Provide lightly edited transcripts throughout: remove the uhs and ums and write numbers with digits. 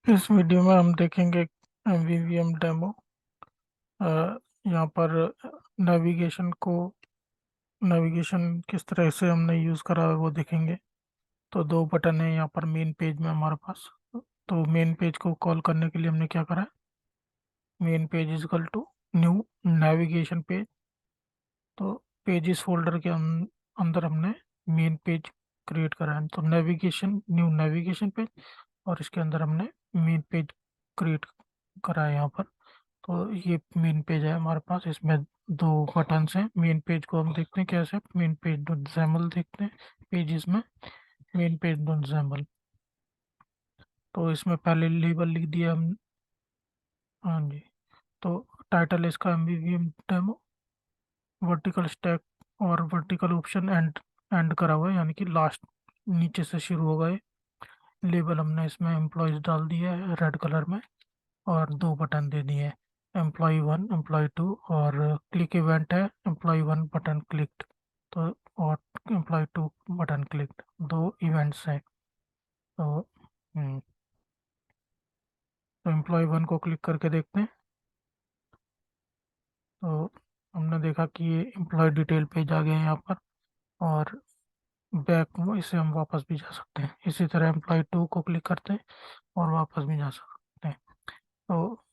इस वीडियो में हम देखेंगे एमवीवीएम डेमो। यहाँ पर नेविगेशन किस तरह से हमने यूज़ करा है वो देखेंगे। तो दो बटन है यहाँ पर मेन पेज में हमारे पास। तो मेन पेज को कॉल करने के लिए हमने क्या करा है, main page is equal to new navigation page. तो पेजेस फोल्डर के अंदर हमने मेन पेज क्रिएट करा है। तो न्यू नेविगेशन पेज, और इसके अंदर हमने मेन पेज क्रिएट करा है यहाँ पर। तो ये मेन पेज है हमारे पास, इसमें दो बटन्स हैं। मेन पेज को हम देखते हैं कैसे, मेन पेज डॉट जैमल देखते हैं पेजेस में, मेन पेज डॉट जैमल। तो इसमें पहले लेबल लिख दिया हम। हाँ जी। तो टाइटल इसका एमवीवीएम डेमो, वर्टिकल स्टैक और वर्टिकल ऑप्शन एंड करा हुआ है, यानी कि लास्ट नीचे से शुरू होगा ये। लेबल हमने इसमें एम्प्लॉयज डाल दिया है रेड कलर में, और दो बटन दे दिए हैं, एम्प्लॉय 1 एम्प्लॉय 2, और क्लिक इवेंट है एम्प्लॉय 1 बटन क्लिक्ड। तो और एम्प्लॉय 2 बटन क्लिक्ड, दो इवेंट्स हैं। तो तो एम्प्लॉय 1 को क्लिक करके देखते हैं। तो हमने देखा कि ये एम्प्लॉय डिटेल पेज आ गया है यहाँ पर, और बैक इसे हम वापस भी जा सकते हैं। इसी तरह एम्प्लॉय 2 को क्लिक करते हैं और वापस भी जा सकते हैं। तो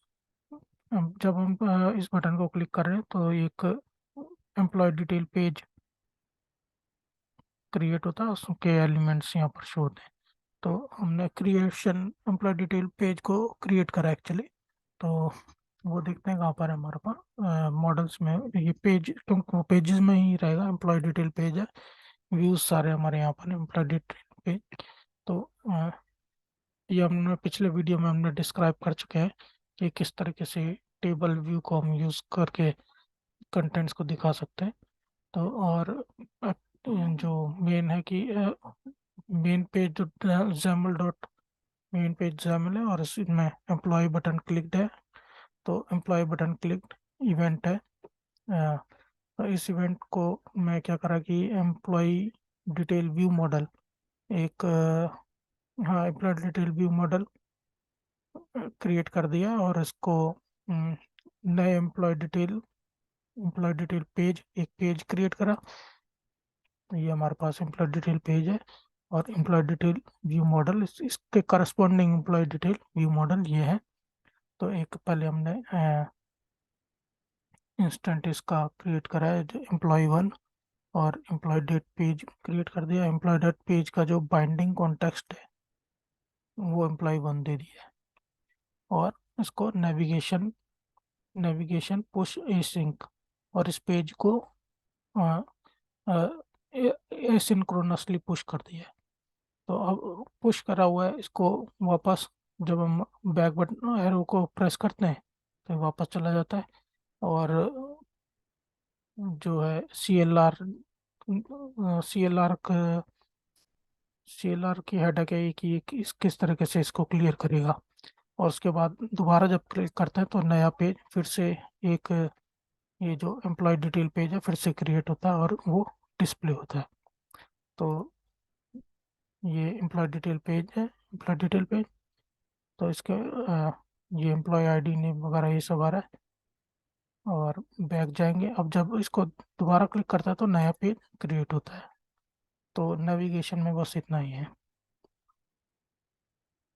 जब हम इस बटन को क्लिक कर रहे हैं तो एक एम्प्लॉय डिटेल पेज क्रिएट होता है, उसके एलिमेंट्स यहाँ पर शो होते हैं। तो हमने क्रिएशन एम्प्लॉय डिटेल पेज को क्रिएट करा एक्चुअली। तो वो देखते हैं कहाँ पर है हमारे पास, मॉडल्स में ये पेज, क्योंकि वो पेजेस में ही रहेगा, एम्प्लॉय डिटेल पेज है। व्यूज सारे हमारे यहाँ पर एम्प्लॉय डिटेल पेज। तो ये हमने पिछले वीडियो में हमने डिस्क्राइब कर चुके हैं कि किस तरीके से टेबल व्यू को हम यूज़ करके कंटेंट्स को दिखा सकते हैं। तो और जो मेन है कि मेन पेज जो Jaimal dot main page Jaimal है, और इसमें एम्प्लॉय बटन क्लिक्ड है। तो एम्प्लॉय बटन क्लिक्ड इवेंट है। तो इस इवेंट को मैं क्या करा कि एम्प्लॉय डिटेल व्यू मॉडल, एक हाँ employee detail view model create कर दिया, और इसको नए एम्प्लॉय डिटेल पेज, एक पेज क्रिएट करा। ये हमारे पास एम्प्लॉय डिटेल पेज है, और एम्प्लॉय डिटेल व्यू मॉडल इसके corresponding employee detail view model ये है। तो एक पहले हमने इंस्टेंट इसका क्रिएट करा है एम्प्लॉय 1, और एम्प्लॉय डेट पेज क्रिएट कर दिया। एम्प्लॉय डेट पेज का जो बाइंडिंग कॉन्टेक्स्ट है वो एम्प्लॉय 1 दे दिया है। और इसको नेविगेशन पुश ए सिंक, और इस पेज को एसिंक्रोनसली पुश कर दिया है। तो अब पुश करा हुआ है, इसको वापस जब हम बैक बटन एरो को प्रेस करते हैं तो ये वापस चला जाता है। और जो है सी एल आर की हेडक है कि ये किस तरीके से इसको क्लियर करेगा। और उसके बाद दोबारा जब क्लिक करते हैं तो नया पेज फिर से, एक ये जो एम्प्लॉय डिटेल पेज है फिर से क्रिएट होता है और वो डिस्प्ले होता है। तो ये एम्प्लॉय डिटेल पेज है, एम्प्लॉय डिटेल पेज। तो इसके ये एम्प्लॉय आईडी नेम वगैरह ये सब आ रहा है। और बैक जाएंगे, अब जब इसको दोबारा क्लिक करता है तो नया पेज क्रिएट होता है। तो नेविगेशन में बस इतना ही है।